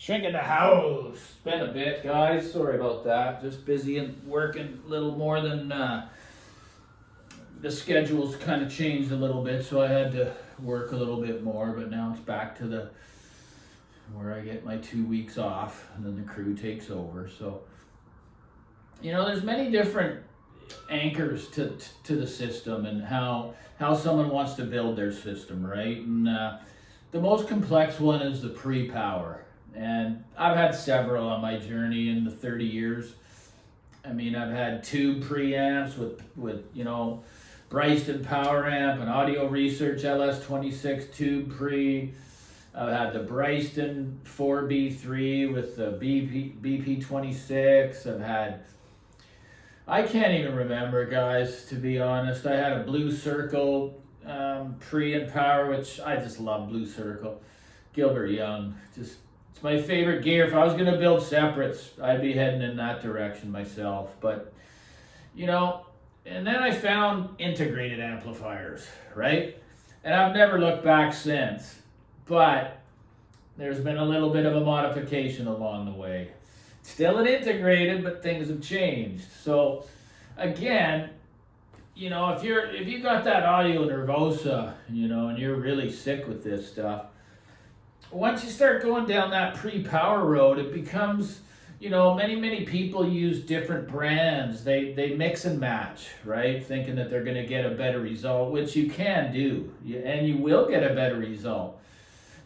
Shrinking the house. It's been a bit, guys. Sorry about that. Just busy and working a little more than the schedule's kind of changed a little bit, so I had to work a little bit more. But now it's back to the where I get my 2 weeks off, and then the crew takes over. So there's many different anchors to the system and how someone wants to build their system, right? And the most complex one is the pre-power. And I've had several on my journey in the 30 years. I mean, I've had two preamps with Bryston Power Amp, an Audio Research LS26 tube pre. I've had the Bryston 4B3 with the BP26. I can't even remember, guys, to be honest. I had a Blue Circle pre and power, which I just love Blue Circle. Gilbert Young, it's my favorite gear. If I was going to build separates, I'd be heading in that direction myself. But, and then I found integrated amplifiers, right? And I've never looked back since. But there's been a little bit of a modification along the way. Still an integrated, but things have changed. So, again, if you got that audio nervosa, and you're really sick with this stuff, once you start going down that pre-power road, it becomes, many people use different brands. They mix and match, right? Thinking that they're going to get a better result, which you can do, and you will get a better result.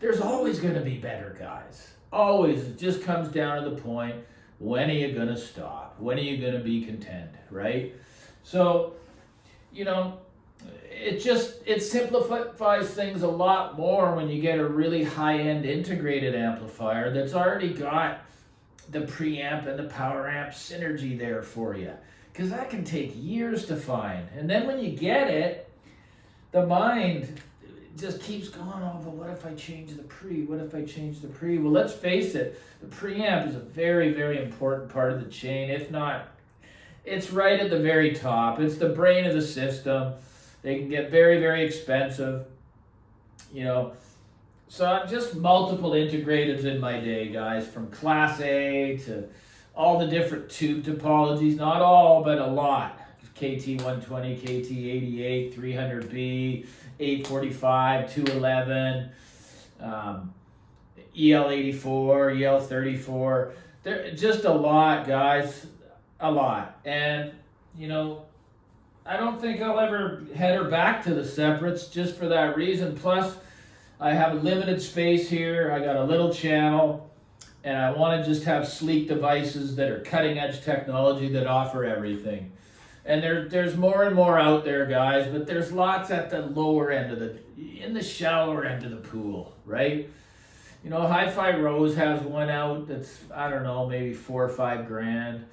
There's always going to be better, guys. Always. It just comes down to the point, when are you going to stop? When are you going to be content, right? So, it simplifies things a lot more when you get a really high-end integrated amplifier that's already got the preamp and the power amp synergy there for you. Because that can take years to find. And then when you get it, the mind just keeps going, oh, but what if I change the pre? What if I change the pre? Well, let's face it, the preamp is a very, very important part of the chain. If not, it's right at the very top. It's the brain of the system. They can get very, very expensive, So I'm just multiple integrateds in my day, guys, from Class A to all the different tube topologies. Not all, but a lot. KT120, KT88, 300B, 845, 211, EL84, EL34. They're just a lot, guys. A lot. And, I don't think I'll ever head her back to the separates just for that reason. Plus, I have a limited space here. I got a little channel, and I want to just have sleek devices that are cutting-edge technology that offer everything. And there's more and more out there, guys, but there's lots at the lower end in the shallower end of the pool, right? Hi-Fi Rose has one out that's, I don't know, maybe $4 or $5 grand.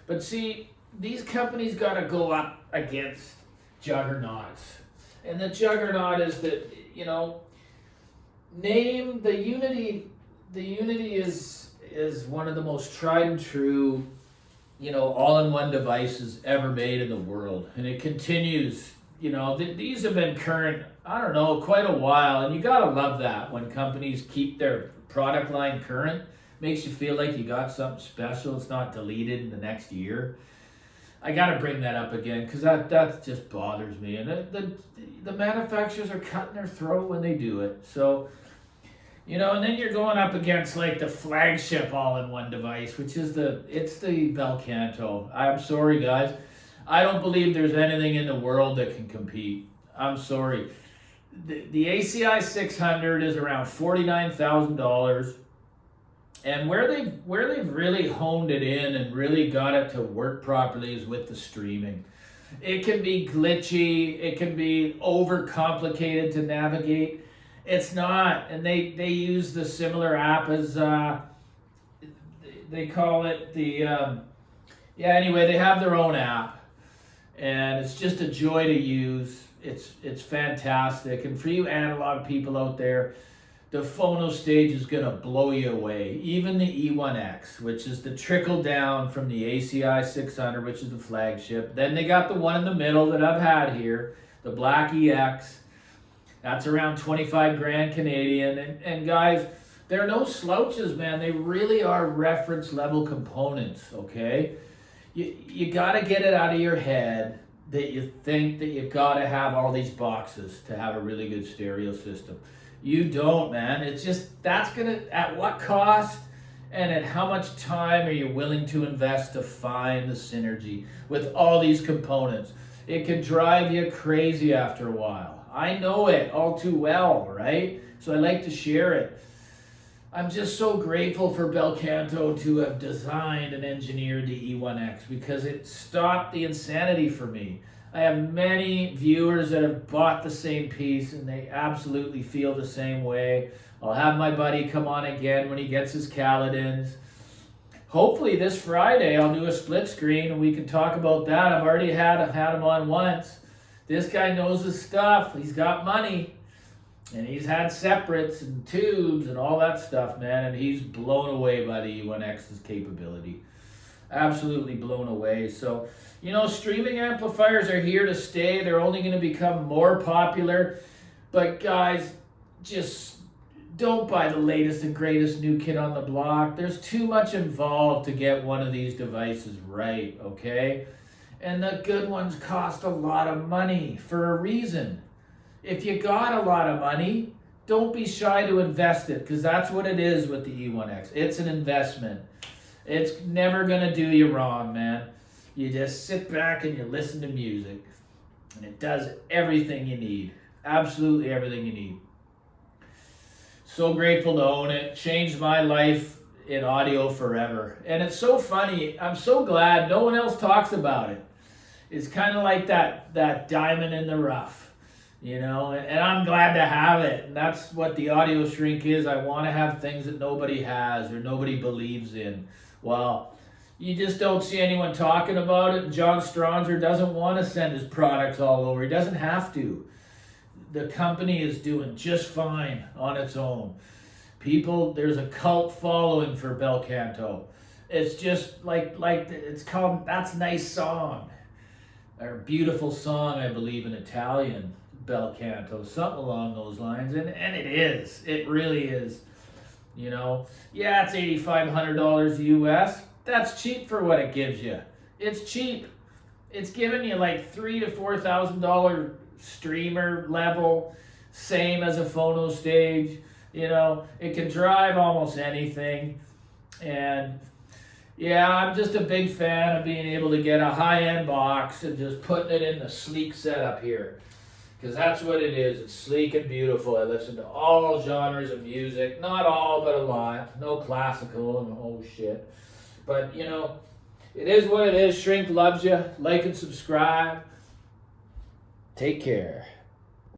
But see, these companies got to go up against juggernauts. And the juggernaut is that, name the Unity. The Unity is one of the most tried and true, all-in-one devices ever made in the world. And it continues, these have been current, I don't know, quite a while. And you got to love that when companies keep their product line current. Makes you feel like you got something special. It's not deleted in the next year. I got to bring that up again because that just bothers me. And the manufacturers are cutting their throat when they do it. So, and then you're going up against like the flagship all-in-one device, which is it's the Bel Canto. I'm sorry, guys. I don't believe there's anything in the world that can compete. I'm sorry. The ACI 600 is around $49,000. And where they've really honed it in and really got it to work properly is with the streaming. It can be glitchy, it can be overcomplicated to navigate. It's not, and they use the similar app as they call it anyway, they have their own app, and it's just a joy to use. It's fantastic, and for you analog people out there, the phono stage is going to blow you away. Even the E1X, which is the trickle down from the ACI 600, which is the flagship. Then they got the one in the middle that I've had here, the Black EX. That's around 25 grand Canadian. And guys, They're no slouches, man. They really are reference level components, okay? You got to get it out of your head that you think that you've got to have all these boxes to have a really good stereo system. You don't, man. It's just, that's going to, at what cost and at how much time are you willing to invest to find the synergy with all these components? It can drive you crazy after a while. I know it all too well, right? So I like to share it. I'm just so grateful for Bel Canto to have designed and engineered the E1X because it stopped the insanity for me. I have many viewers that have bought the same piece and they absolutely feel the same way. I'll have my buddy come on again when he gets his Kaladins. Hopefully this Friday I'll do a split screen and we can talk about that. I've already had him on once. This guy knows his stuff. He's got money. And he's had separates and tubes and all that stuff, man. And he's blown away by the E1X's capability. Absolutely blown away. So, you know, streaming amplifiers are here to stay. They're only going to become more popular. But guys, just don't buy the latest and greatest new kid on the block. There's too much involved to get one of these devices right, okay? And the good ones cost a lot of money for a reason. If you got a lot of money, don't be shy to invest it because that's what it is with the E1X. It's an investment. It's never going to do you wrong, man. You just sit back and you listen to music and it does everything you need. Absolutely everything you need. So grateful to own it. Changed my life in audio forever. And it's so funny. I'm so glad no one else talks about it. It's kind of like that diamond in the rough. You know, and I'm glad to have it. And that's what the audio shrink is. I want to have things that nobody has or nobody believes in. Well, you just don't see anyone talking about it. John Stronzer doesn't want to send his products all over. He doesn't have to. The company is doing just fine on its own. People, there's a cult following for Bel Canto. It's just like it's called That's Nice Song. Or Beautiful Song, I believe, in Italian. Bel Canto, something along those lines, and it is. It really is. You know, yeah, it's $8,500 US. That's cheap for what it gives you. It's cheap. It's giving you like $3,000 to $4,000 streamer level, same as a phono stage. You know, it can drive almost anything, and yeah, I'm just a big fan of being able to get a high-end box and just putting it in the sleek setup here. Because that's what it is. It's sleek and beautiful. I listen to all genres of music. Not all, but a lot. No classical and oh shit. But, you know, it is what it is. Shrink loves you. Like and subscribe. Take care.